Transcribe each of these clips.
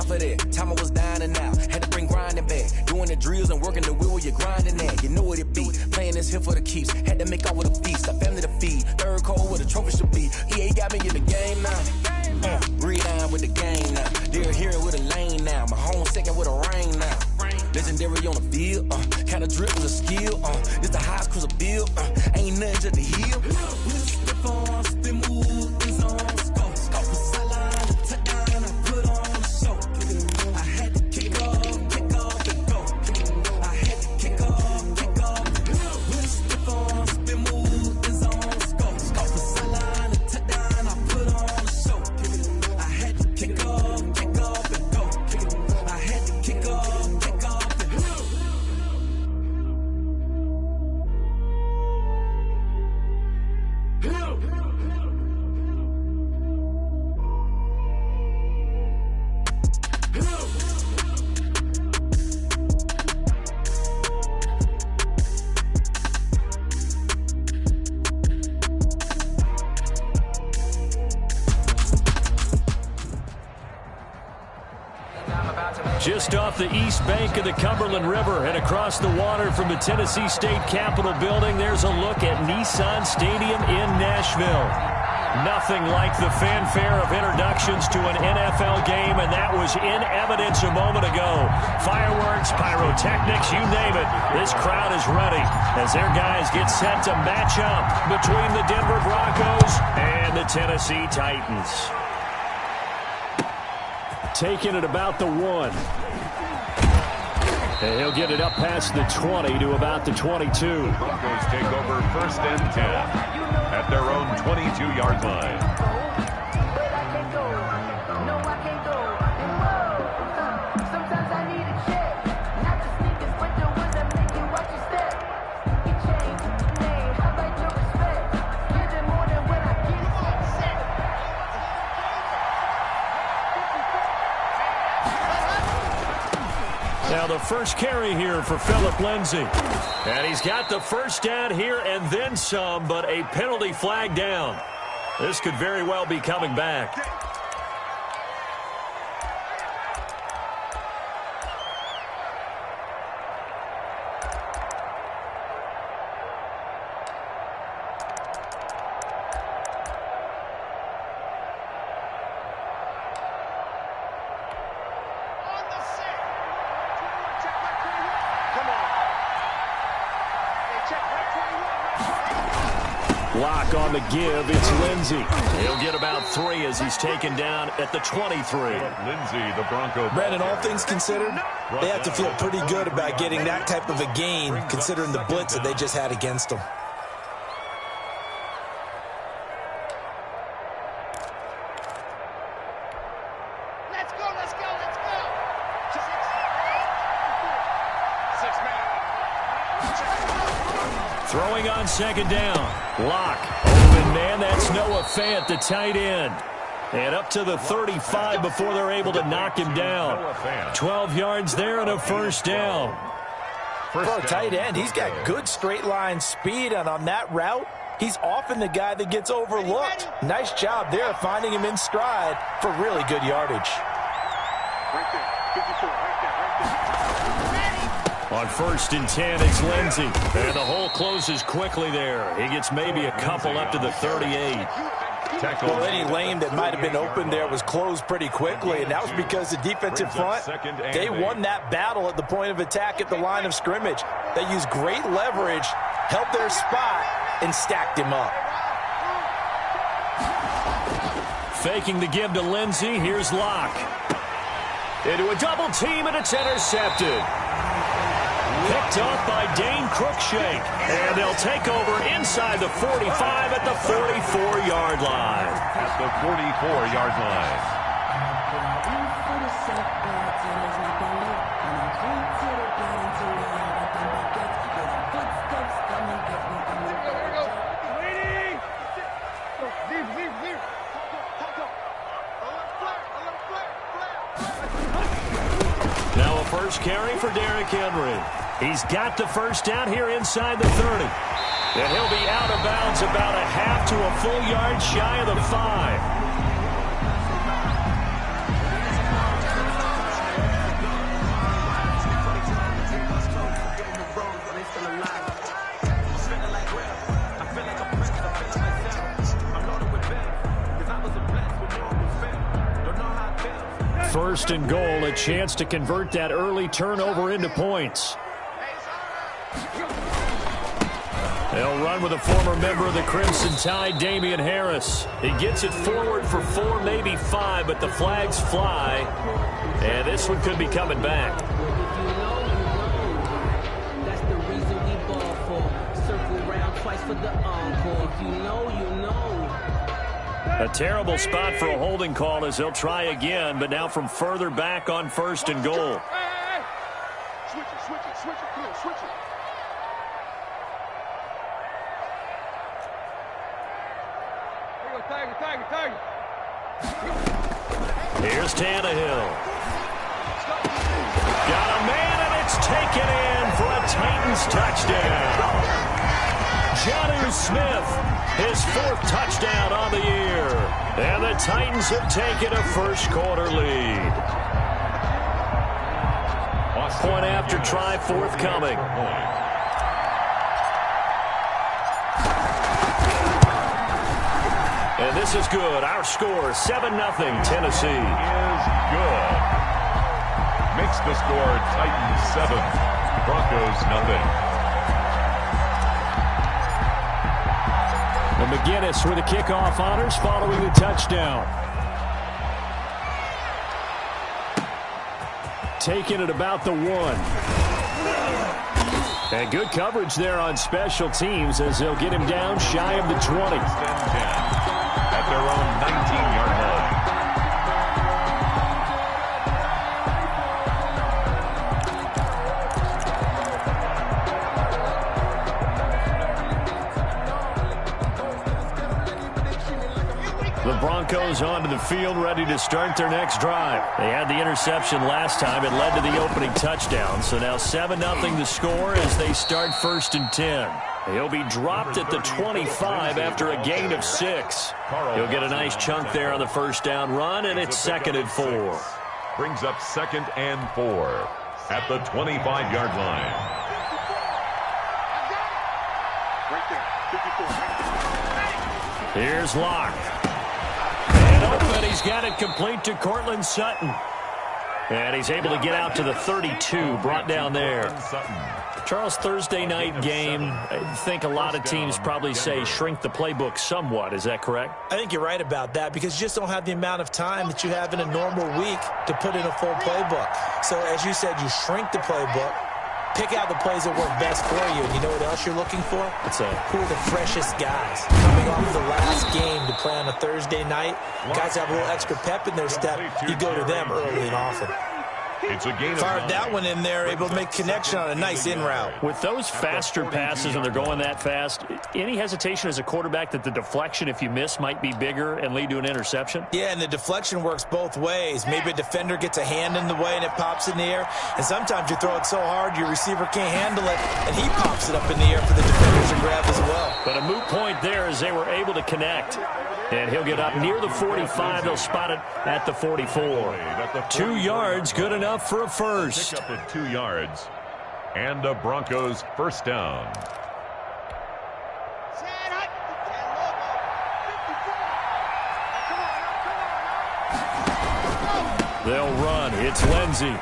off of that. Time I was dying and out. Had to bring grinding back. Doing the drills and working the wheel where you're grinding at. You know what it be. Playing this here for the keeps. Had to make out with a feast. A family to feed. Third cold where the trophy should be. EA got me in the game now. Reline with the game now. They're hearing with a lane now. My home second with a rain now. Legendary on the field. Kinda drip with a skill. This the highest cruiser bill. Ain't nothing just to heal. Just off the east bank of the Cumberland River and across the water from the Tennessee State Capitol building, there's a look at Nissan Stadium in Nashville. Nothing like the fanfare of introductions to an NFL game, and that was in evidence a moment ago. Fireworks, pyrotechnics, you name it. This crowd is ready as their guys get set to match up between the Denver Broncos and the Tennessee Titans. Taking it about the 1. And he'll get it up past the 20 to about the 22. Broncos take over 1st and 10 at their own 22-yard line. Now the first carry here for Phillip Lindsay. And he's got the first down here and then some, but a penalty flag down. This could very well be coming back. Lock on the give. It's Lindsay. He'll get about 3 as he's taken down at the 23. Lindsay, the Bronco. Brandon, all things considered, they have to feel pretty good about getting that type of a gain, considering the blitz that they just had against them. Let's go, let's go, let's go. Throwing on second down. Lock. Open man. That's Noah Fant, the tight end. And up to the 35 before they're able to knock him down. 12 yards there and a first down. For a tight end, he's got good straight line speed, and on that route, he's often the guy that gets overlooked. Nice job there finding him in stride for really good yardage. Right there. 54, right there, right there. On 1st and 10, it's Lindsay. And the hole closes quickly there. He gets maybe a couple up to the 38. Well, any lane that might have been open there was closed pretty quickly, and that was because the defensive front, they won that battle at the point of attack at the line of scrimmage. They used great leverage, held their spot, and stacked him up. Faking the give to Lindsay. Here's Locke. Into a double team, and it's intercepted. Picked off by Dane Cruikshank. And they'll take over inside the 45 at the 44-yard line. At the 44-yard line. Now a first carry for Derrick Henry. He's got the first down here inside the 30. And he'll be out of bounds about a half to a full yard shy of the 5. First and goal, a chance to convert that early turnover into points. They'll run with a former member of the Crimson Tide, Damian Harris. He gets it forward for 4, maybe 5, but the flags fly. And this one could be coming back. That's the reason we ball for. Circle around twice for the encore. If you know, you know. A terrible spot for a holding call as they'll try again, but now from further back on first and goal. Hey. Switch it, come on, switch it. Tiger. Here's Tannehill. Got a man, and it's taken in for a Titans touchdown. Jonnu Smith, his 4th touchdown on the year. And the Titans have taken a first-quarter lead. Point after try forthcoming. And this is good. Our score, 7-0, Tennessee. Is good. Makes the score Titans 7, Broncos nothing. And McGinnis with the kickoff honors following the touchdown. Taking it about the 1. And good coverage there on special teams as they'll get him down shy of the 20. At their own 19-yard line. The Broncos onto the field, ready to start their next drive. They had the interception last time. It led to the opening touchdown. So now 7-0 the score as they start 1st and 10. He'll be dropped at the 25 after a gain of 6. He'll get a nice chunk there on the first down run, and it's 2nd and 4. Brings up 2nd and 4 at the 25-yard line. Right there, 54. Here's Locke. And open, he's got it complete to Cortland Sutton. And he's able to get out to the 32, brought down there. Charles, Thursday night game, I think a lot of teams probably say shrink the playbook somewhat. Is that correct? I think you're right about that because you just don't have the amount of time that you have in a normal week to put in a full playbook. So, as you said, you shrink the playbook, pick out the plays that work best for you. And you know what else you're looking for? Who are the freshest guys? Coming off the last game to play on a Thursday night, guys have a little extra pep in their step. You go to them early and often. It's a gain of Fired that one in there, able to make connection on a nice in route. With those faster passes and they're going that fast, any hesitation as a quarterback that the deflection, if you miss, might be bigger and lead to an interception? Yeah, and the deflection works both ways. Maybe a defender gets a hand in the way and it pops in the air. And sometimes you throw it so hard your receiver can't handle it, and he pops it up in the air for the defenders to grab as well. But a moot point there as they were able to connect. And he'll get up near the 45. They'll spot it at the 44. 2 yards, good enough for a first. Pick up at 2 yards. And the Broncos first down. They'll run. It's Lindsey.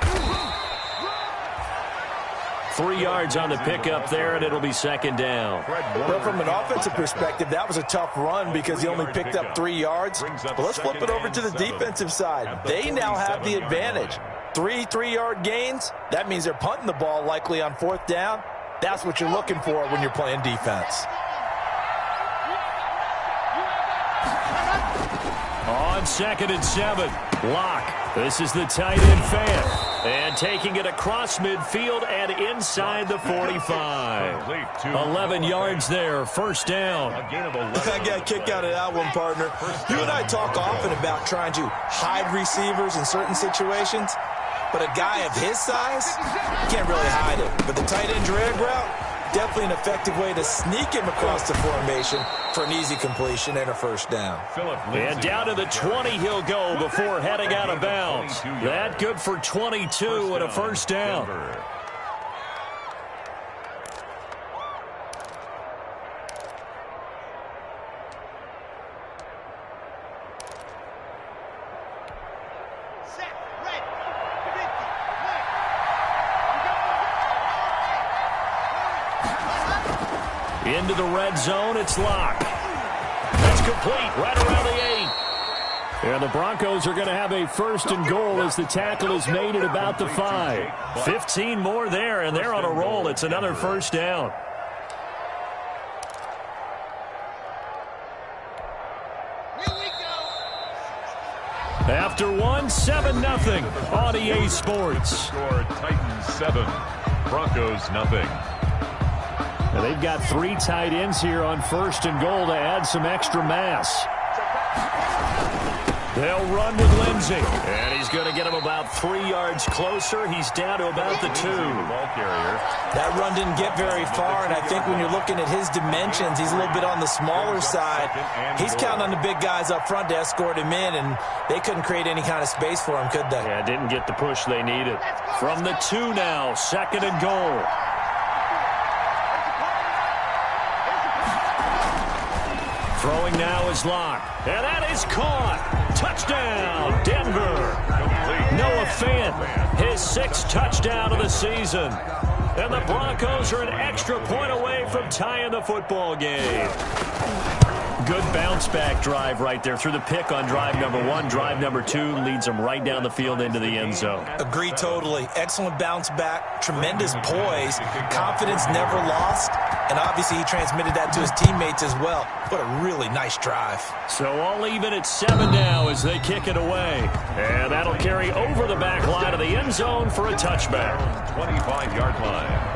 3 yards on the pickup there, and it'll be 2nd down. Well, from an offensive perspective, that was a tough run because he only picked up 3 yards. But let's flip it over to the defensive side. They now have the advantage. 3 3-yard gains. That means they're punting the ball likely on 4th down. That's what you're looking for when you're playing defense. On 2nd and 7, Locke. This is the tight end fan. And taking it across midfield and inside the 45. 11 yards there, first down. I got a kick out of that one, partner. You and I talk often about trying to hide receivers in certain situations, but a guy of his size can't really hide it. But the tight end drag route, definitely an effective way to sneak him across the formation for an easy completion and a first down. And down to the 20 he'll go before heading out of bounds. That good for 22 and a first down. Into the red zone, it's Locke. That's complete, right around the 8. And the Broncos are going to have a first and goal as the tackle is made at about the 5. 15 more there, and they're on a roll. It's another first down. After one, 7-0 on EA Sports. Score Titans 7, Broncos 0. Now they've got 3 tight ends here on first and goal to add some extra mass. They'll run with Lindsey. And he's going to get him about 3 yards closer. He's down to about the 2. Ball carrier. That run didn't get very far, and I think when you're looking at his dimensions, he's a little bit on the smaller side. He's counting on the big guys up front to escort him in, and they couldn't create any kind of space for him, could they? Yeah, didn't get the push they needed. From the 2 now, second and goal. Throwing now is Locke. And that is caught. Touchdown, Denver. Noah Fant, his 6th touchdown of the season. And the Broncos are an extra point away from tying the football game. Good bounce-back drive right there through the pick on drive number 1. Drive number 2 leads them right down the field into the end zone. Agree totally. Excellent bounce back, tremendous poise, confidence never lost, and obviously he transmitted that to his teammates as well. What a really nice drive. So all even at 7 now as they kick it away. And that'll carry over the back line of the end zone for a touchback. 25-yard line.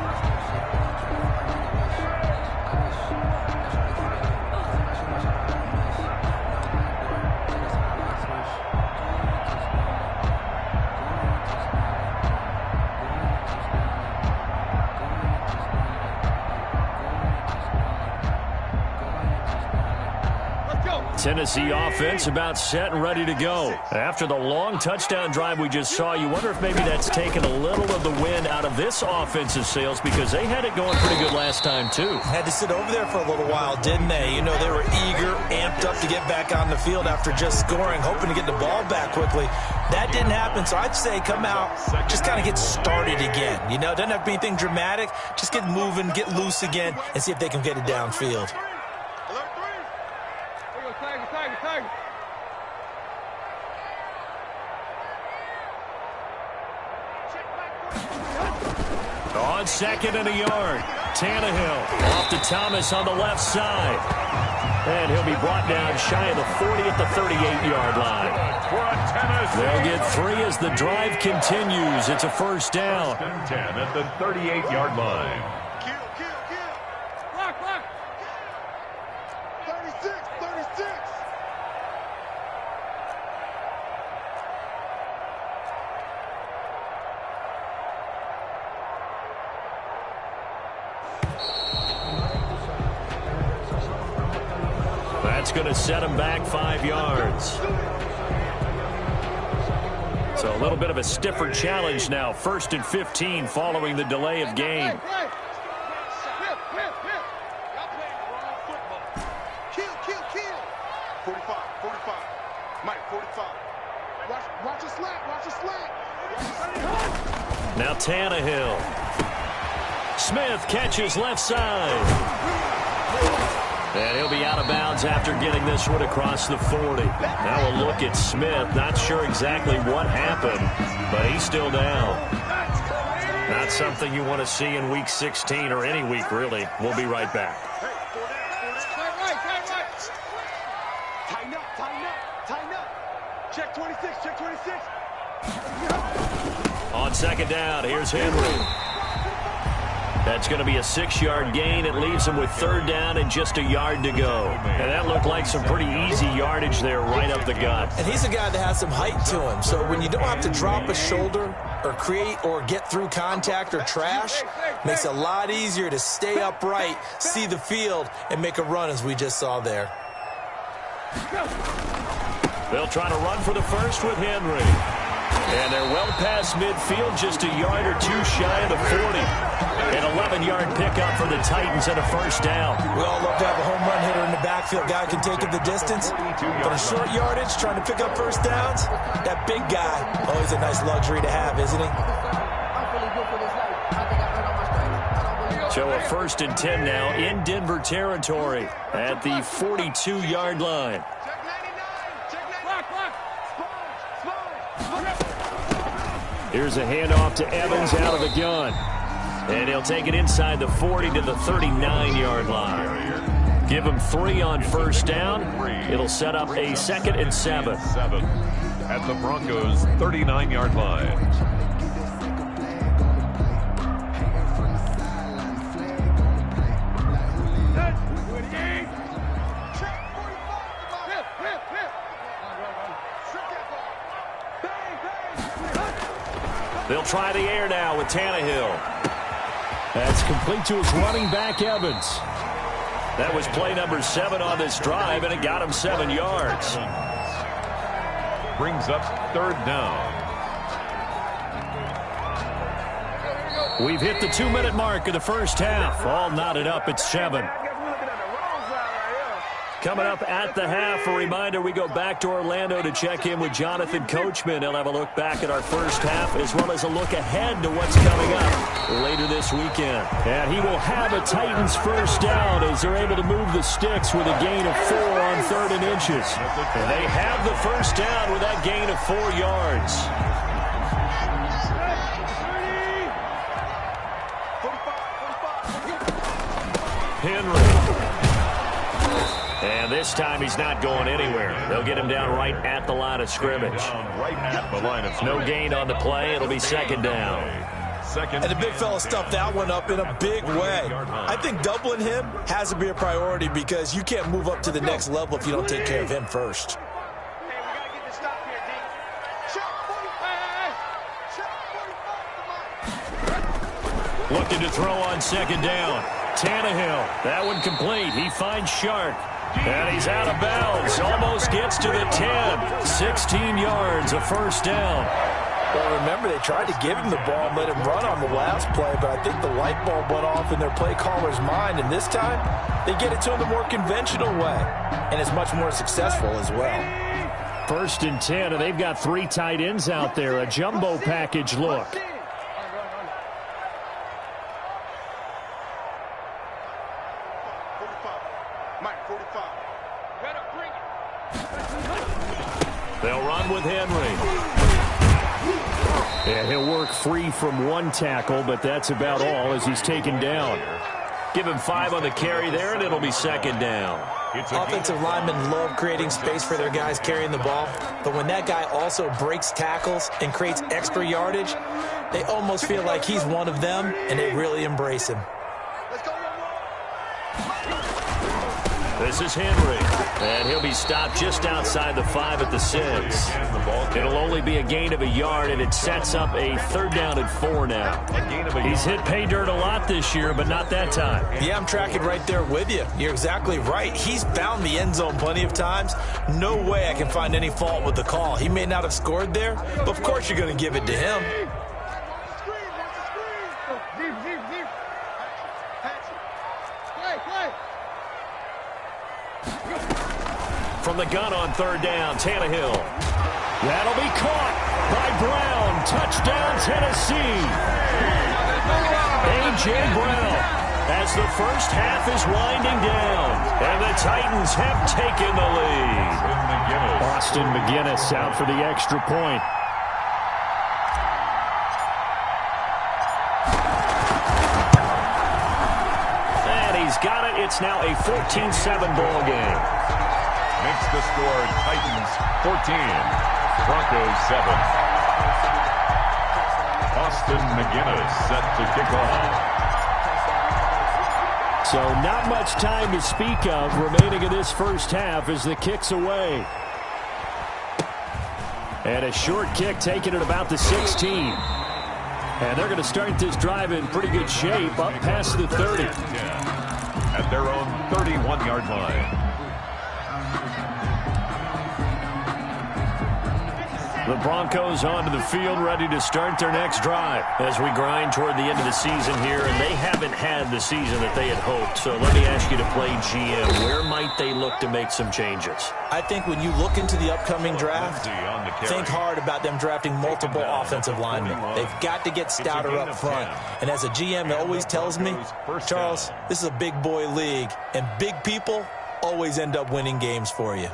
Tennessee offense about set and ready to go. After the long touchdown drive we just saw, you wonder if maybe that's taken a little of the wind out of this offensive sails because they had it going pretty good last time too. Had to sit over there for a little while, didn't they? You know, they were eager, amped up to get back on the field after just scoring, hoping to get the ball back quickly. That didn't happen, so I'd say come out, just kind of get started again. You know, doesn't have to be anything dramatic. Just get moving, get loose again, and see if they can get it downfield. On second and a yard, Tannehill off to Thomas on the left side. And he'll be brought down shy of the 40 at the 38-yard line. They'll get 3 as the drive continues. It's a first down. 10 at the 38-yard line. Block. 36. That's going to set him back 5 yards. So a little bit of a stiffer challenge now. 1st and 15 following the delay of game. Kill. 45. Mike, 45. Watch your slack. Now Tannehill. Smith catches left side. And he'll be out of bounds after getting this one across the 40. Now a look at Smith. Not sure exactly what happened, but he's still down. Not something you want to see in Week 16 or any week, really. We'll be right back. Tighten up. Check 26. On second down, here's Henry. That's going to be a 6-yard gain. It leaves him with 3rd down and just a yard to go. And that looked like some pretty easy yardage there right up the gut. And he's a guy that has some height to him. So when you don't have to drop a shoulder or create or get through contact or trash, makes it a lot easier to stay upright, see the field, and make a run as we just saw there. They'll try to run for the first with Henry. And they're well past midfield, just a yard or 2 shy of the 40. An 11-yard pickup for the Titans and a first down. We all love to have a home run hitter in the backfield. Guy can take it the distance. But in short yardage, trying to pick up first downs, that big guy, always a nice luxury to have, isn't he? So a 1st and 10 now in Denver territory at the 42-yard line. Here's a handoff to Evans out of the gun. And he'll take it inside the 40 to the 39-yard line. Give him 3 on 1st down. It'll set up a 2nd and 7. At the Broncos' 39-yard line. They'll try the air now with Tannehill. That's complete to his running back, Evans. That was play number 7 on this drive, and it got him 7 yards. Brings up 3rd down. We've hit the 2-minute mark of the first half. All knotted up at 7. Coming up at the half, a reminder, we go back to Orlando to check in with Jonathan Coachman. He'll have a look back at our first half as well as a look ahead to what's coming up later this weekend. And he will have a Titans first down as they're able to move the sticks with a gain of 4 on 3rd and inches. And they have the first down with that gain of 4 yards. Henry. And this time he's not going anywhere. They'll get him down right at the line of scrimmage. No gain on the play. It'll be 2nd down. And the big fella stuffed that one up in a big way. I think doubling him has to be a priority because you can't move up to the next level if you don't take care of him first. Looking to throw on 2nd down. Tannehill. That one complete. He finds Shark. And he's out of bounds. Almost gets to the 10. 16 yards, a 1st down. Well, remember, they tried to give him the ball and let him run on the last play, but I think the light bulb went off in their play caller's mind, and this time they get it to him the more conventional way, and it's much more successful as well. 1st and 10, and they've got 3 tight ends out there. A jumbo package look. They'll run with Henry. And he'll work free from 1 tackle, but that's about all as he's taken down. Give him 5 on the carry there, and it'll be 2nd down. Offensive linemen love creating space for their guys carrying the ball, but when that guy also breaks tackles and creates extra yardage, they almost feel like he's one of them, and they really embrace him. This is Henry, and he'll be stopped just outside the 5 at the 6. It'll only be a gain of a yard, and it sets up a 3rd down and 4 now. He's hit pay dirt a lot this year, but not that time. Yeah, I'm tracking right there with you. You're exactly right. He's found the end zone plenty of times. No way I can find any fault with the call. He may not have scored there, but of course you're going to give it to him. From the gun on 3rd down, Tannehill. That'll be caught by Brown. Touchdown, Tennessee. A.J. Brown as the first half is winding down. And the Titans have taken the lead. Austin McGinnis out for the extra point. And he's got it. It's now a 14-7 ball game. Makes the score Titans 14, Broncos 7. Austin McGinnis set to kick off. So not much time to speak of remaining in this first half as the kick's away. And a short kick taken at about the 16. And they're going to start this drive in pretty good shape up past the 30. At their own 31-yard line. The Broncos onto the field, ready to start their next drive as we grind toward the end of the season here, and they haven't had the season that they had hoped. So let me ask you to play GM. Where might they look to make some changes? I think when you look into the upcoming draft, think hard about them drafting multiple offensive linemen. They've got to get stouter up front. And as a GM, it always tells me, Charles, this is a big boy league, and big people always end up winning games for you.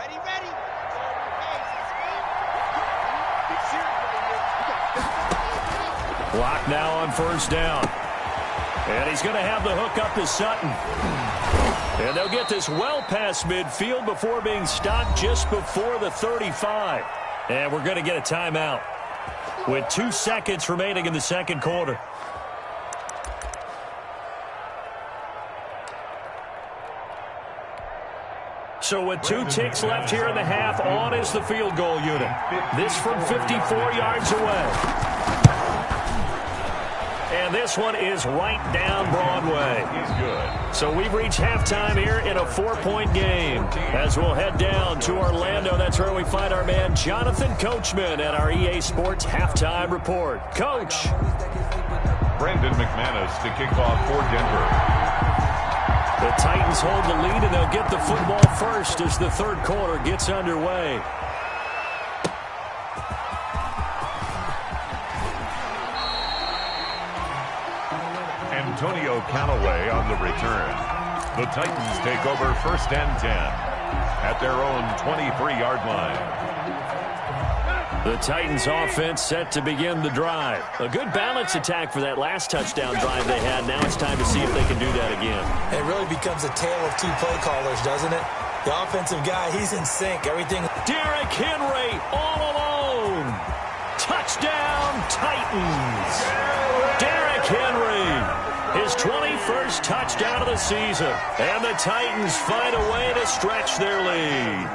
Block now on first down. And he's going to have the hook up to Sutton. And they'll get this well past midfield before being stopped just before the 35. And we're going to get a timeout with 2 seconds remaining in the second quarter. So with 2 ticks left here in the half, on is the field goal unit. This from 54 yards away. And this one is right down Broadway. He's good. So we've reached halftime here in a 4-point game. As we'll head down to Orlando, that's where we find our man Jonathan Coachman at our EA Sports Halftime Report. Coach. Brandon McManus to kick off for Denver. The Titans hold the lead, and they'll get the football first as the third quarter gets underway. Antonio Callaway on the return. The Titans take over first and 10 at their own 23-yard line. The Titans offense set to begin the drive. A good balance attack for that last touchdown drive they had. Now it's time to see if they can do that again. It really becomes a tale of 2 play callers, doesn't it? The offensive guy, he's in sync. Everything. Derrick Henry all alone. Touchdown, Titans. Derrick Henry. His 21st touchdown of the season. And the Titans find a way to stretch their lead.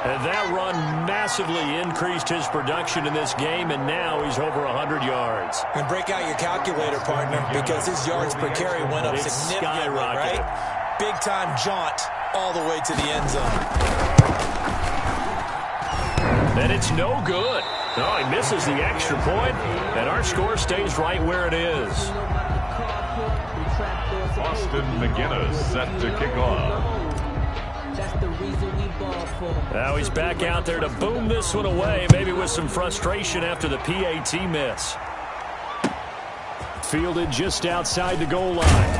And that run massively increased his production in this game, and now he's over 100 yards. And break out your calculator, partner, because his yards per carry went up significantly, right? Big-time jaunt all the way to the end zone. And it's no good. No, he misses the extra point, and our score stays right where it is. Austin McGinnis set to kick off. Now he's back out there to boom this one away, maybe with some frustration after the PAT miss. Fielded just outside the goal line.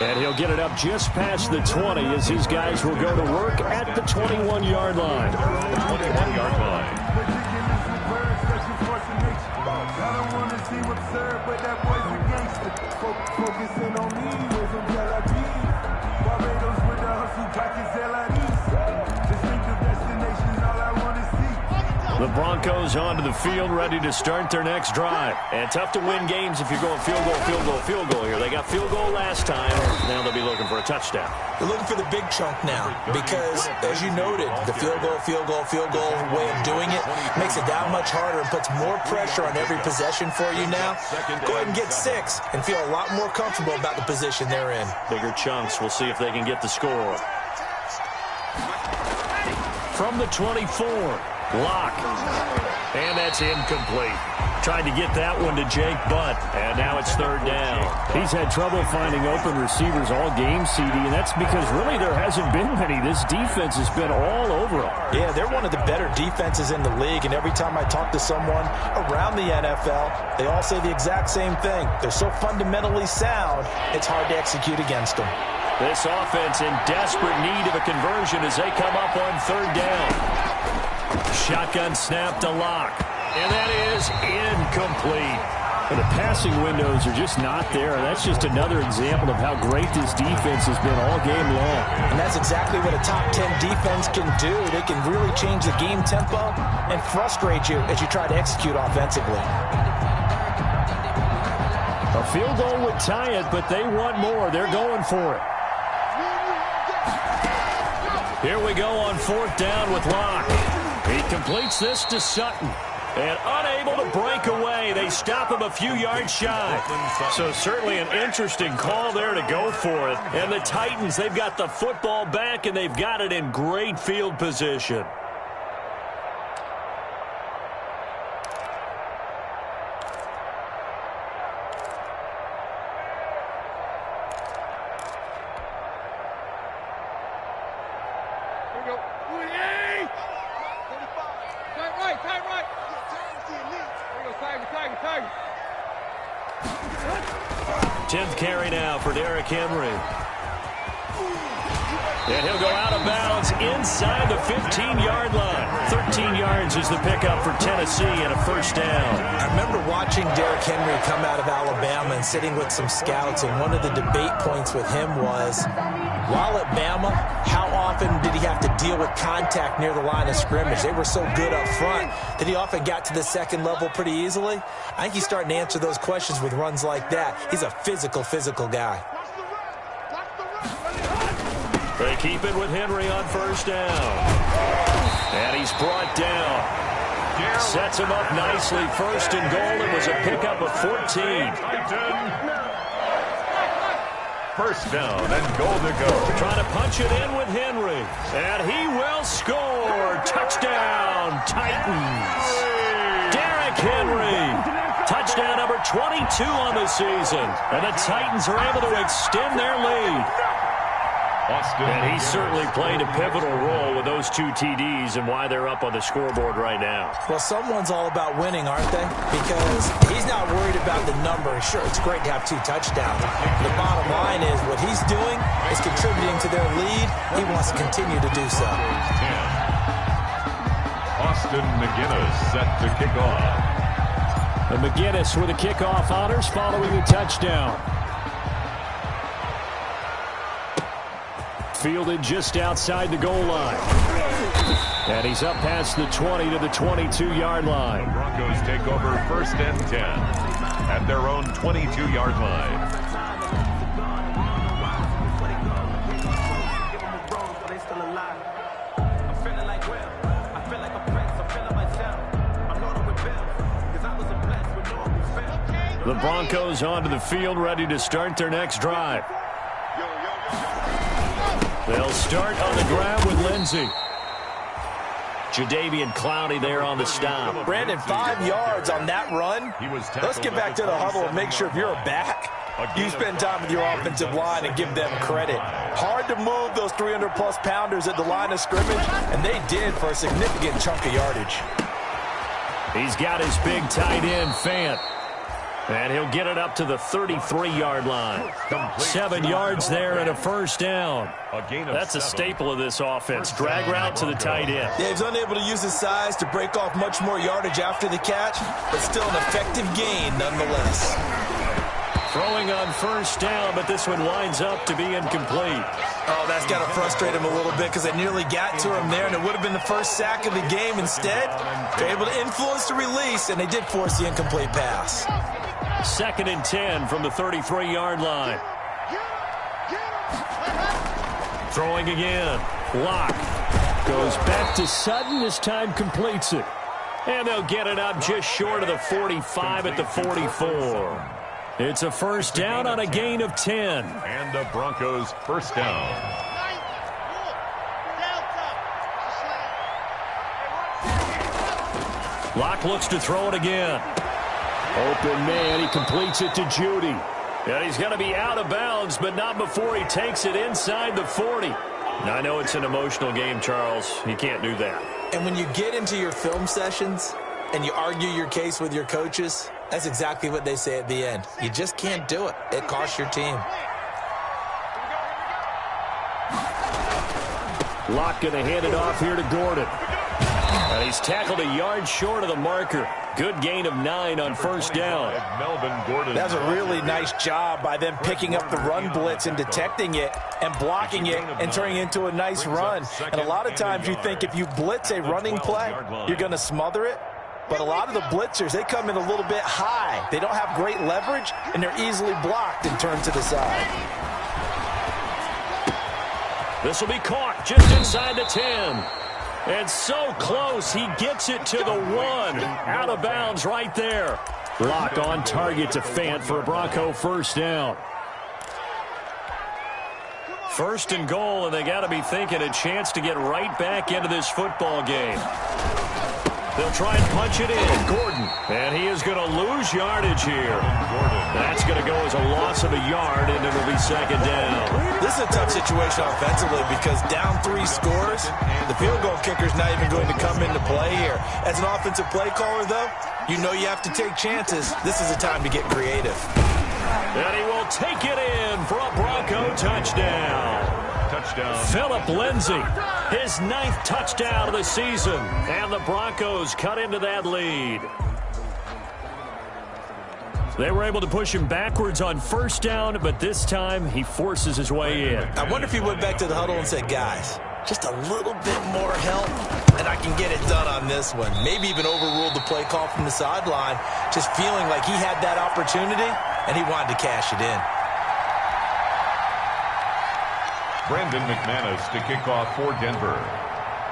And he'll get it up just past the 20 as these guys will go to work at the 21-yard line. 21-yard line. The Broncos onto the field, ready to start their next drive. And tough to win games if you're going field goal, field goal, field goal here. They got field goal last time. Now they'll be looking for a touchdown. They're looking for the big chunk now because, as you noted, the field goal way of doing it makes it that much harder and puts more pressure on every possession for you now. Go ahead and get 6 and feel a lot more comfortable about the position they're in. Bigger chunks. We'll see if they can get the score. From the 24. Block. And that's incomplete. Tried to get that one to Jake Butt, and now it's third down. He's had trouble finding open receivers all game, CD, and that's because really there hasn't been many. This defense has been all over them. Yeah, they're one of the better defenses in the league, and every time I talk to someone around the NFL, they all say the exact same thing. They're so fundamentally sound, it's hard to execute against them. This offense in desperate need of a conversion as they come up on third down. Shotgun snap to Lock. And that is incomplete. And the passing windows are just not there. That's just another example of how great this defense has been all game long. And that's exactly what a top 10 defense can do. They can really change the game tempo and frustrate you as you try to execute offensively. A field goal would tie it, but they want more. They're going for it. Here we go on fourth down with Locke. He completes this to Sutton. And unable to break away. They stop him a few yards shy. So certainly an interesting call there to go for it. And the Titans, they've got the football back, and they've got it in great field position. 10th carry now for Derrick Henry. And he'll go out of bounds inside the 15-yard line. 13 yards is the pickup for Tennessee and a first down. I remember watching Derrick Henry come out of Alabama and sitting with some scouts, and one of the debate points with him was, while at Bama, how often did he have to deal with contact near the line of scrimmage? They were so good up front that he often got to the second level pretty easily. I think he's starting to answer those questions with runs like that. He's a physical guy. They keep it with Henry on first down. And he's brought down. Sets him up nicely. First and goal. It was a pickup of 14. First down and goal to go. Trying to punch it in with Henry. And he will score. Touchdown, Titans. Derrick Henry. Touchdown number 22 on the season. And the Titans are able to extend their lead. And he certainly played a pivotal role with those 2 TDs and why they're up on the scoreboard right now. Well, someone's all about winning, aren't they? Because he's not worried about the number. Sure, it's great to have 2 touchdowns. The bottom line is what he's doing is contributing to their lead. He wants to continue to do so. Austin McGinnis set to kick off. And McGinnis with the kickoff honors following the touchdown. Fielded just outside the goal line. And he's up past the 20 to the 22-yard line. The Broncos take over first and 10 at their own 22-yard line. The Broncos onto the field, ready to start their next drive. They'll start on the ground with Lindsey. Jadeveon Clowney there on the stop. Brandon, 5 yards on that run. Let's get back to the huddle and make sure if you're a back, you spend time with your offensive line and give them credit. Hard to move those 300-plus pounders at the line of scrimmage, and they did for a significant chunk of yardage. He's got his big tight end, Fant. And he'll get it up to the 33-yard line. 7 yards there and a first down. That's a staple of this offense. Drag route to the tight end. Yeah, he's unable to use his size to break off much more yardage after the catch, but still an effective gain nonetheless. Throwing on first down, but this one winds up to be incomplete. Oh, that's got to frustrate him a little bit because they nearly got to him there, and it would have been the first sack of the game. Instead, they're able to influence the release, and they did force the incomplete pass. 2nd and 10 from the 33-yard line. Throwing again. Locke goes back to Sutton. This time completes it. And they'll get it up just short of the 45 at the 44. It's a first down on a gain of 10. And the Broncos first down. Locke looks to throw it again. Open man, he completes it to Judy. And he's going to be out of bounds, but not before he takes it inside the 40. Now, I know it's an emotional game, Charles. You can't do that. And when you get into your film sessions and you argue your case with your coaches, that's exactly what they say at the end. You just can't do it. It costs your team. Locke going to hand it off here to Gordon. And he's tackled a yard short of the marker. Good gain of 9 on first down. That's a really nice job by them picking up the run blitz and detecting it and blocking it and turning it into a nice run. And a lot of times you think if you blitz a running play, you're going to smother it. But a lot of the blitzers, they come in a little bit high. They don't have great leverage, and they're easily blocked and turned to the side. This will be caught just inside the 10. And so close, he gets it to the 1. Out of bounds right there. Locke on target to Fant for a Bronco first down. First and goal, and they got to be thinking a chance to get right back into this football game. They'll try and punch it in. Gordon. And he is going to lose yardage here. That's going to go as a loss of a yard, and it'll be second down. This is a tough situation offensively because down 3 scores, the field goal kicker's not even going to come into play here. As an offensive play caller, though, you know you have to take chances. This is a time to get creative. And he will take it in for a Bronco touchdown. Philip Lindsay, his 9th touchdown of the season. And the Broncos cut into that lead. They were able to push him backwards on first down, but this time he forces his way in. I wonder if he went back to the huddle and said, guys, just a little bit more help, and I can get it done on this one. Maybe even overruled the play call from the sideline, just feeling like he had that opportunity, and he wanted to cash it in. Brandon McManus to kick off for Denver.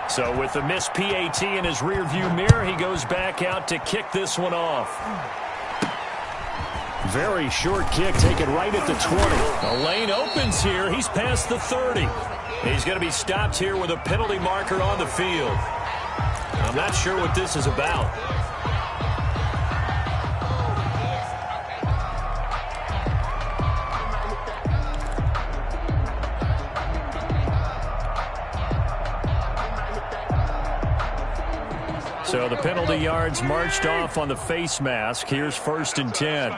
So with the missed PAT in his rearview mirror, he goes back out to kick this one off. Very short kick, taken right at the 20. The lane opens here. He's past the 30. He's going to be stopped here with a penalty marker on the field. I'm not sure what this is about. So the penalty yards marched off on the face mask. Here's 1st and 10.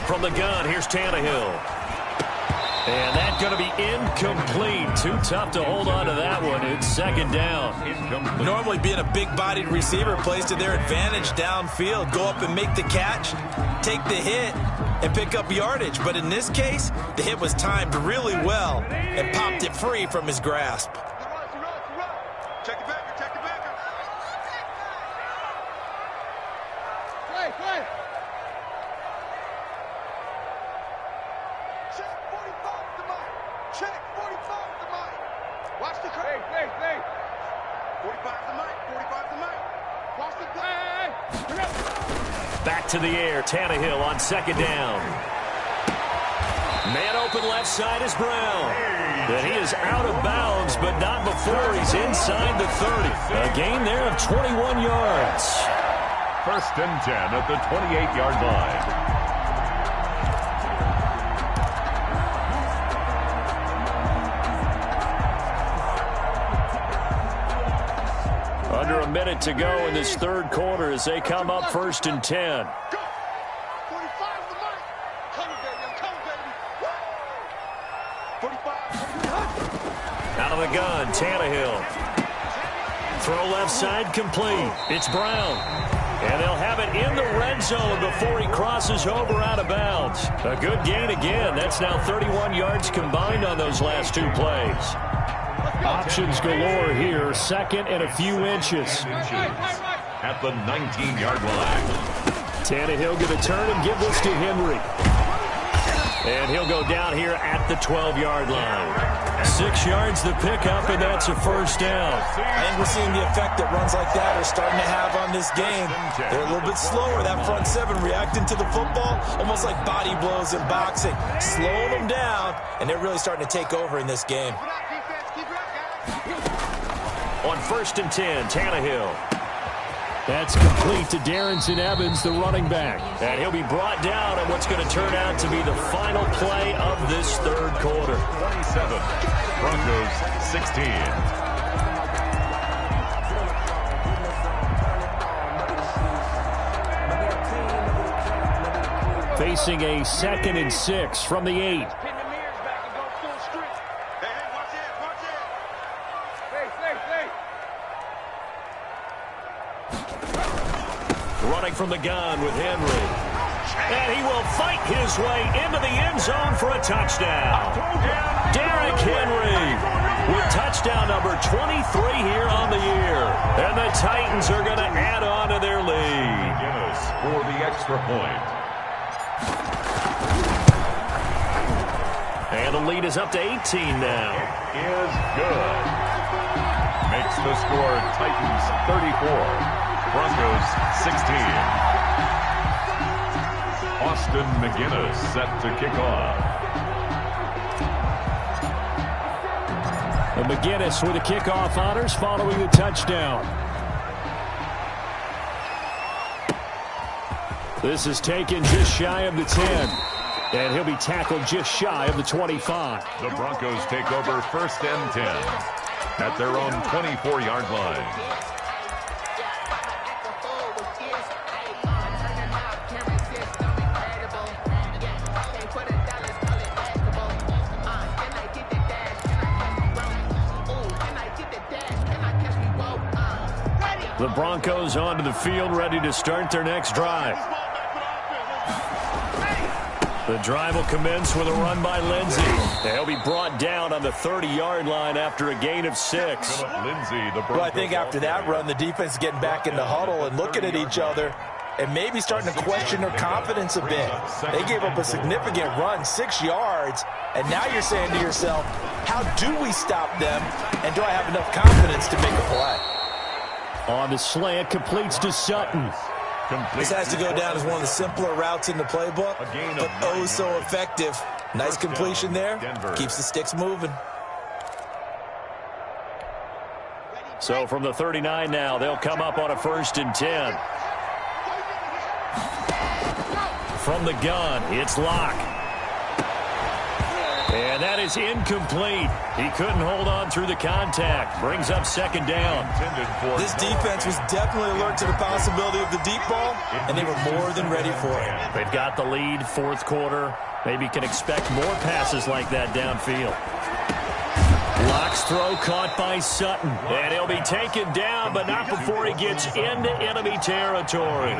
From the gun, here's Tannehill. And that's going to be incomplete. Too tough to hold on to that one. It's second down. Normally being a big-bodied receiver plays to their advantage downfield. Go up and make the catch, take the hit, and pick up yardage. But in this case, the hit was timed really well and popped it free from his grasp. Check it back. Play. Check 45 to Mike. Check 45 to Mike. Watch the crowd. Hey. 45 to Mike. Watch the play. Back to the air. Tannehill on second down. Man open left side is Brown. And he is out of bounds, but not before he's inside the 30. A gain there of 21 yards. 1st and 10 at the 28-yard line. Under a minute to go in this 3rd quarter as they come up 1st and 10. Out of the gun, Tannehill. Throw left side complete. It's Brown. And they'll have it in the red zone before he crosses over out of bounds. A good gain again. That's now 31 yards combined on those last 2 plays. Options galore here. 2nd and a few inches. At the 19-yard line. Tannehill going to turn and give this to Henry. And he'll go down here at the 12-yard line. 6 yards the pickup, and that's a 1st down. I think we're seeing the effect that runs like that are starting to have on this game. They're a little bit slower, that front 7 reacting to the football, almost like body blows in boxing. Slowing them down, and they're really starting to take over in this game. On 1st and 10, Tannehill. That's complete to Darrington Evans, the running back. And he'll be brought down on what's going to turn out to be the final play of this 3rd quarter. 27, Broncos 16. Facing a 2nd and 6 from the 8. Running from the gun with Henry. And he will fight his way into the end zone for a touchdown. Derrick Henry with touchdown number 23 here on the year. And the Titans are going to add on to their lead. For the extra point. And the lead is up to 18 now. Is good. Makes the score Titans 34. Broncos 16. Austin McGinnis set to kick off. And McGinnis with the kickoff honors following the touchdown. This is taken just shy of the 10. And he'll be tackled just shy of the 25. The Broncos take over 1st and 10 at their own 24-yard line. The Broncos onto the field, ready to start their next drive. The drive will commence with a run by Lindsey. He'll be brought down on the 30-yard line after a gain of 6. Well, I think after that run, the defense is getting back in the huddle and looking at each other and maybe starting to question their confidence a bit. They gave up a significant run, 6 yards, and now you're saying to yourself, how do we stop them, and do I have enough confidence to make a play? On the slant, completes to Sutton. This has to go down as one of the simpler routes in the playbook, but oh so effective. Nice completion there. Keeps the sticks moving. So from the 39 now, they'll come up on a 1st and 10. From the gun, it's Locke. And that is incomplete. He couldn't hold on through the contact. Brings up 2nd down. This defense was definitely alert to the possibility of the deep ball, and they were more than ready for it. They've got the lead, 4th quarter. Maybe can expect more passes like that downfield. Locke's throw caught by Sutton. And he'll be taken down, but not before he gets into enemy territory.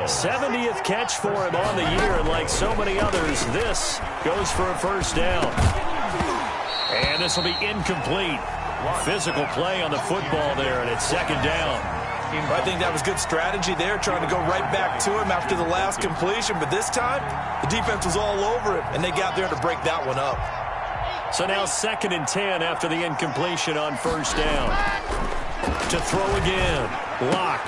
70th catch for him on the year, and like so many others, this goes for a 1st down. And this will be incomplete. Physical play on the football there, and it's 2nd down. I think that was good strategy there, trying to go right back to him after the last completion. But this time, the defense was all over it, and they got there to break that one up. So now 2nd and 10 after the incompletion on 1st down. To throw again. Locke.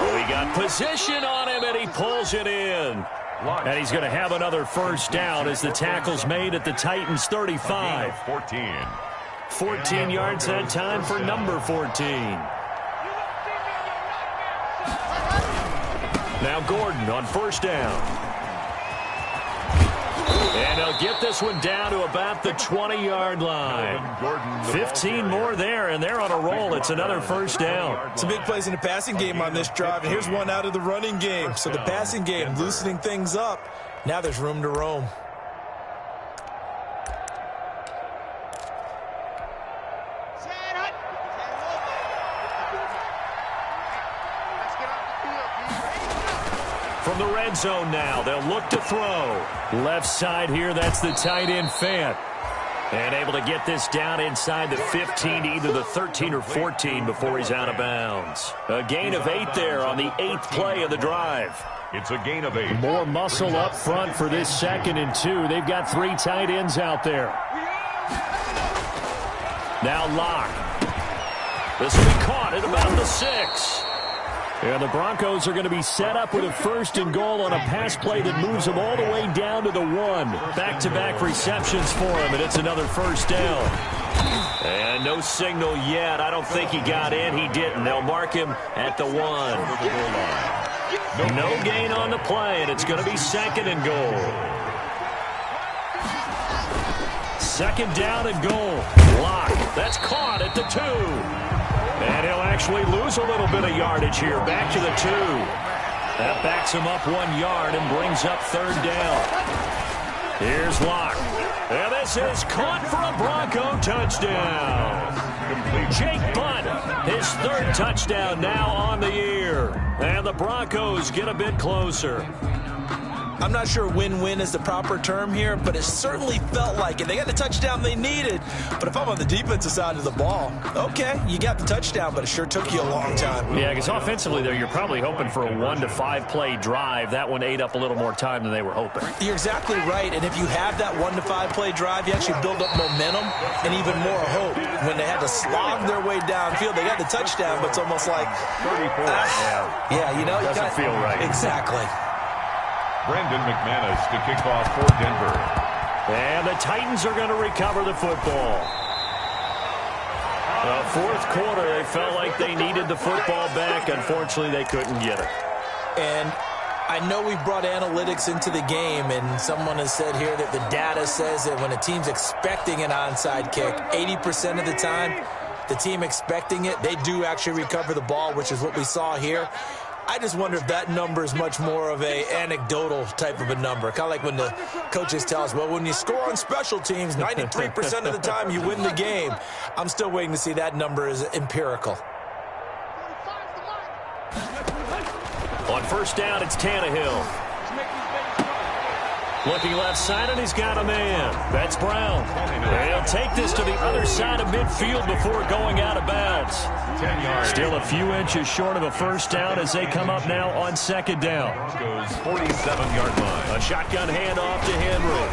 Oh, he got position on him, and he pulls it in. And he's going to have another 1st down as the tackle's made at the Titans' 35. 14 yards that time for number 14. Now Gordon on 1st down. And they'll get this one down to about the 20-yard line. 15 more there, and they're on a roll. It's another 1st down. It's a big plays in the passing game on this drive, and here's one out of the running game. So the passing game loosening things up. Now there's room to roam. From the red zone now, they'll look to throw. Left side here, that's the tight end Fant. And able to get this down inside the 15 to either the 13 or 14 before he's out of bounds. A gain of 8 there on the 8th play of the drive. It's a gain of 8. More muscle up front for this 2nd and 2. They've got 3 tight ends out there. Now Locke. This will be caught at about the 6. And the Broncos are going to be set up with a 1st and goal on a pass play that moves them all the way down to the 1. Back-to-back receptions for him, and it's another 1st down. And no signal yet. I don't think he got in. He didn't. They'll mark him at the 1. No gain on the play, and it's going to be 2nd and goal. 2nd down and goal. Locke. That's caught at the 2. And he'll actually lose a little bit of yardage here. Back to the 2. That backs him up 1 yard and brings up 3rd down. Here's Locke. And this is caught for a Bronco touchdown. Jake Butt, his 3rd touchdown now on the year. And the Broncos get a bit closer. I'm not sure win-win is the proper term here, but it certainly felt like it. They got the touchdown they needed, but if I'm on the defensive side of the ball, okay, you got the touchdown, but it sure took you a long time. Yeah, because offensively, though, you're probably hoping for a 1 to 5 play drive. That one ate up a little more time than they were hoping. You're exactly right, and if you have that 1 to 5 play drive, you actually build up momentum and even more hope. When they had to slog their way downfield, they got the touchdown, but it's almost like, 34. Yeah, you know, doesn't feel right. Exactly. Brandon McManus to kick off for Denver. And the Titans are going to recover the football. Fourth quarter, they felt like they needed the football back. Unfortunately, they couldn't get it. And I know we've brought analytics into the game, and someone has said here that the data says that when a team's expecting an onside kick, 80% of the time, the team expecting it, they do actually recover the ball, which is what we saw here. I just wonder if that number is much more of a anecdotal type of a number. Kind of like when the coaches tell us, well, when you score on special teams, 93% of the time you win the game. I'm still waiting to see that number is empirical. On first down, it's Tannehill. Looking left side, and he's got a man. That's Brown. He'll take this to the other side of midfield before going out of bounds. Still a few inches short of a first down as they come up now on second down. Goes 47-yard line. A shotgun handoff to Henry.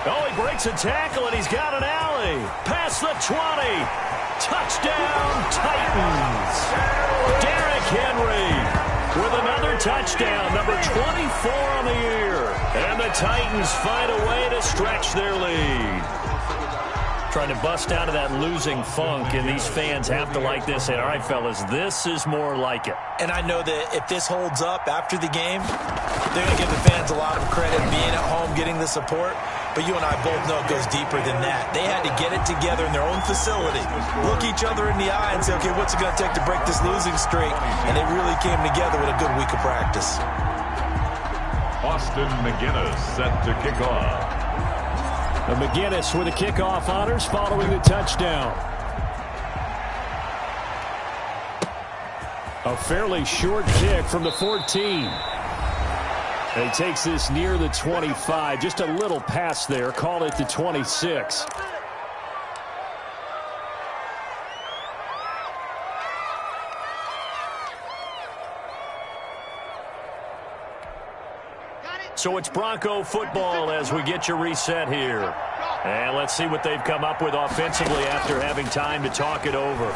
Oh, he breaks a tackle, and he's got an alley. Past the 20. Touchdown, Titans. Derrick Henry with another touchdown, number 24 on the year. And the Titans find a way to stretch their lead. Trying to bust out of that losing funk, and these fans have to like this. And all right, fellas, this is more like it. And I know that if this holds up after the game, they're going to give the fans a lot of credit being at home, getting the support. But you and I both know it goes deeper than that. They had to get it together in their own facility, look each other in the eye and say, okay, what's it going to take to break this losing streak? And they really came together with a good week of practice. Austin McGinnis set to kick off. McGinnis with the kickoff honors following the touchdown. A fairly short kick from the 14. And he takes this near the 25. Just a little pass there. Call it the 26. So it's Bronco football as we get you reset here. And let's see what they've come up with offensively after having time to talk it over.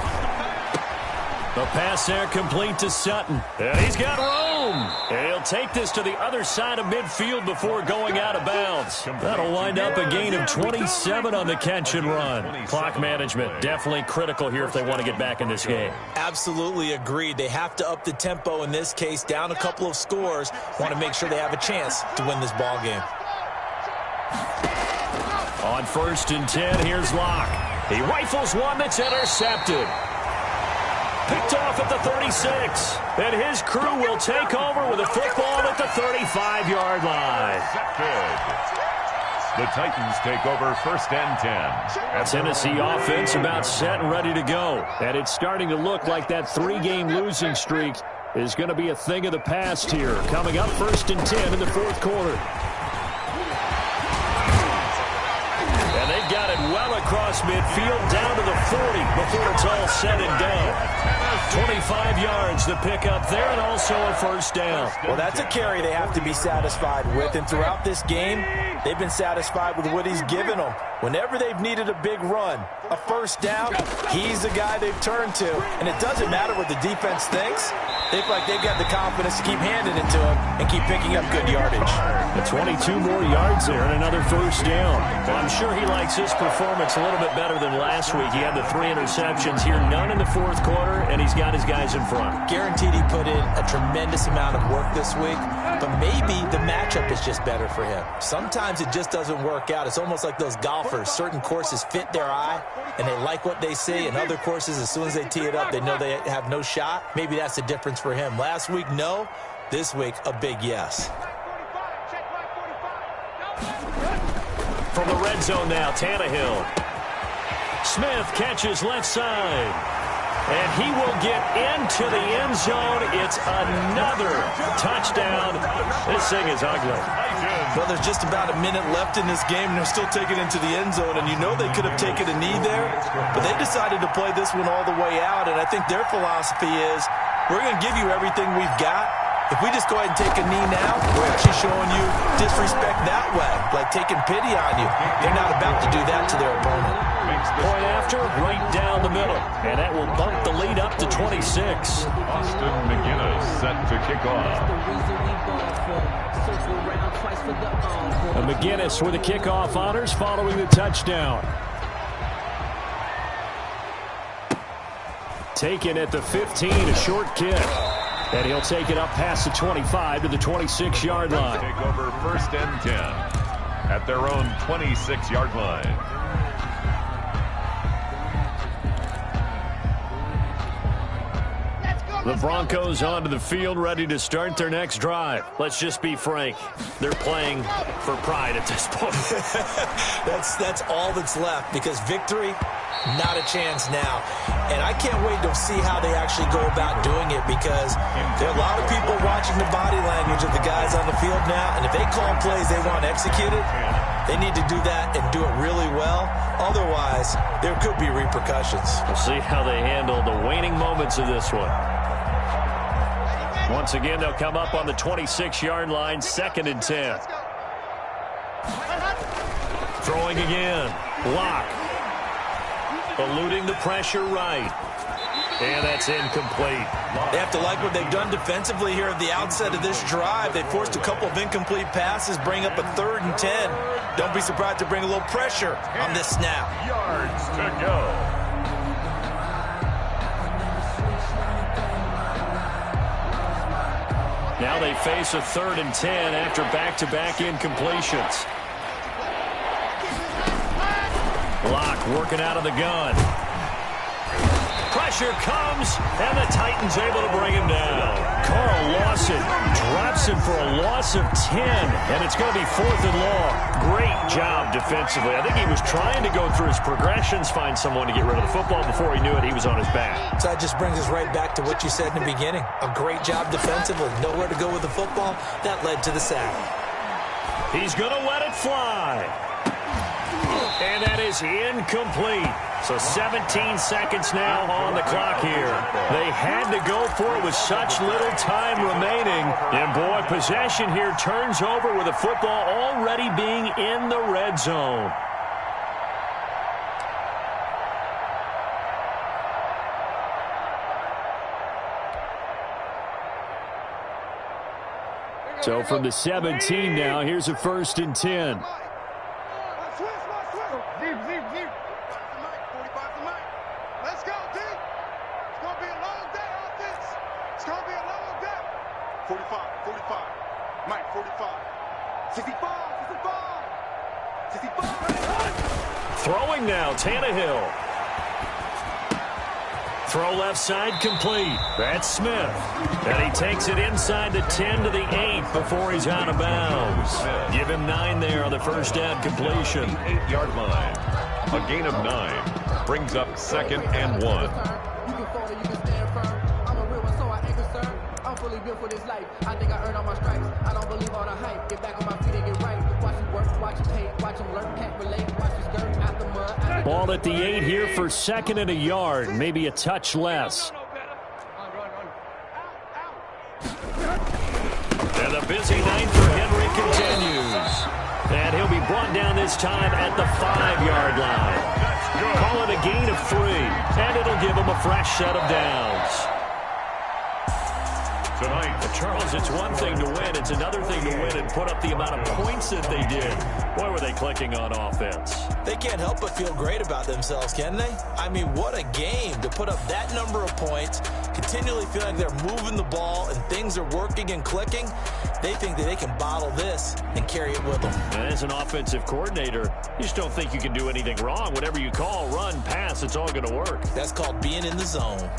The pass there complete to Sutton. And he's got room. And he'll take this to the other side of midfield before going out of bounds. That'll wind up a gain of 27 on the catch and run. Clock management definitely critical here if they want to get back in this game. Absolutely agreed. They have to up the tempo in this case, down a couple of scores. Want to make sure they have a chance to win this ball game. On first and 10, here's Locke. He rifles one that's intercepted. Picked off at the 36. And his crew will take over with a football at the 35-yard line. The Titans take over first and 10. Tennessee offense about set and ready to go. And it's starting to look like that three-game losing streak is going to be a thing of the past here. Coming up first and 10 in the fourth quarter. And they've got it well across midfield down to the 40 before it's all said and done. 25 yards to pick up there and also a first down. Well, that's a carry they have to be satisfied with. And throughout this game, they've been satisfied with what he's given them. Whenever they've needed a big run, a first down, he's the guy they've turned to. And it doesn't matter what the defense thinks. They feel like they've got the confidence to keep handing it to him and keep picking up good yardage. The 22 more yards there and another first down. Well, I'm sure he likes his performance a little bit better than last week. He had the 3 interceptions here, none in the fourth quarter, and he's got his guys in front. Guaranteed he put in a tremendous amount of work this week, but maybe the matchup is just better for him. Sometimes it just doesn't work out. It's almost like those golfers. Certain courses fit their eye, and they like what they see, and other courses, as soon as they tee it up, they know they have no shot. Maybe that's the difference for him. Last week, no. This week, a big yes. From the red zone now, Tannehill. Smith catches left side. And he will get into the end zone. It's another touchdown. This thing is ugly. Well, there's just about a minute left in this game, and they're still taking it into the end zone. And you know they could have taken a knee there, but they decided to play this one all the way out. And I think their philosophy is, we're going to give you everything we've got. If we just go ahead and take a knee now, we're actually showing you disrespect that way, like taking pity on you. They're not about to do that to their opponent. Point after, right down the middle. And that will bump the lead up to 26. Austin McGinnis set to kick off. McGinnis with the kickoff honors following the touchdown. Taken at the 15, a short kick. And he'll take it up past the 25 to the 26-yard line. Take over 1st and 10 at their own 26-yard line. The Broncos onto the field, ready to start their next drive. Let's just be frank. They're playing for pride at this point. That's all that's left, because victory, not a chance now. And I can't wait to see how they actually go about doing it, because there are a lot of people watching the body language of the guys on the field now, and if they call plays they want executed, they need to do that and do it really well. Otherwise, there could be repercussions. We'll see how they handle the waning moments of this one. Once again, they'll come up on the 26-yard line, 2nd and 10. Throwing again. Block. Eluding the pressure right. And that's incomplete. They have to like what they've done defensively here at the outset of this drive. They forced a couple of incomplete passes, bring up a 3rd and 10. Don't be surprised to bring a little pressure on this snap. Yards to go. Now they face a 3rd and 10 after back-to-back incompletions. Block working out of the gun. Pressure comes, and the Titans able to bring him down. Carl Lawson drops him for a loss of 10, and it's going to be 4th and long. Great job defensively. I think he was trying to go through his progressions, find someone to get rid of the football. Before he knew it, he was on his back. So that just brings us right back to what you said in the beginning. A great job defensively. Nowhere to go with the football. That led to the sack. He's going to let it fly. And that is incomplete. So 17 seconds now on the clock here. They had to go for it with such little time remaining. And, boy, possession here turns over with the football already being in the red zone. So from the 17 now, here's a 1st and 10. Let's go, D. It's going to be a long day on this. It's going to be a long day. 45. Mike, 45. 65. 65. Throwing now, Tannehill. Throw left side complete. That's Smith. And he takes it inside the 10 to the 8 before he's out of bounds. Give him 9 there on the first down completion. 8-yard line. A gain of 9. Brings up 2nd and 1. I'm fully built for this life. I think I earned all my stripes. I don't believe all the hype. Get back on my feet and get right. Watch him work, watch him hate, watch him learn, can't relate. Watch his skirt out the mud. Ball at the 8 here for 2nd and a yard. Maybe a touch less. And the busy night for Henry continues. And he'll be brought down this time at the 5-yard line. Call it a gain of 3. And it'll give him a fresh set of downs. Tonight, Charles, it's one thing to win. It's another thing to win and put up the amount of points that they did. Boy, were they clicking on offense. They can't help but feel great about themselves, can they? I mean, what a game to put up that number of points, continually feel like they're moving the ball and things are working and clicking. They think that they can bottle this and carry it with them. And as an offensive coordinator, you just don't think you can do anything wrong. Whatever you call, run, pass, it's all going to work. That's called being in the zone.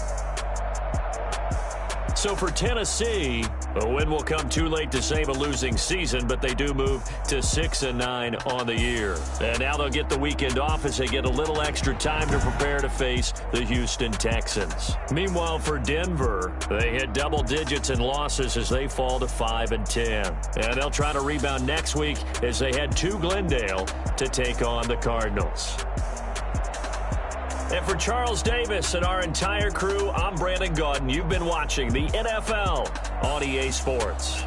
So for Tennessee, a win will come too late to save a losing season, but they do move to 6-9 on the year. And now they'll get the weekend off as they get a little extra time to prepare to face the Houston Texans. Meanwhile, for Denver, they hit double digits in losses as they fall to 5-10. And they'll try to rebound next week as they head to Glendale to take on the Cardinals. And for Charles Davis and our entire crew, I'm Brandon Gaudin. You've been watching the NFL on EA Sports.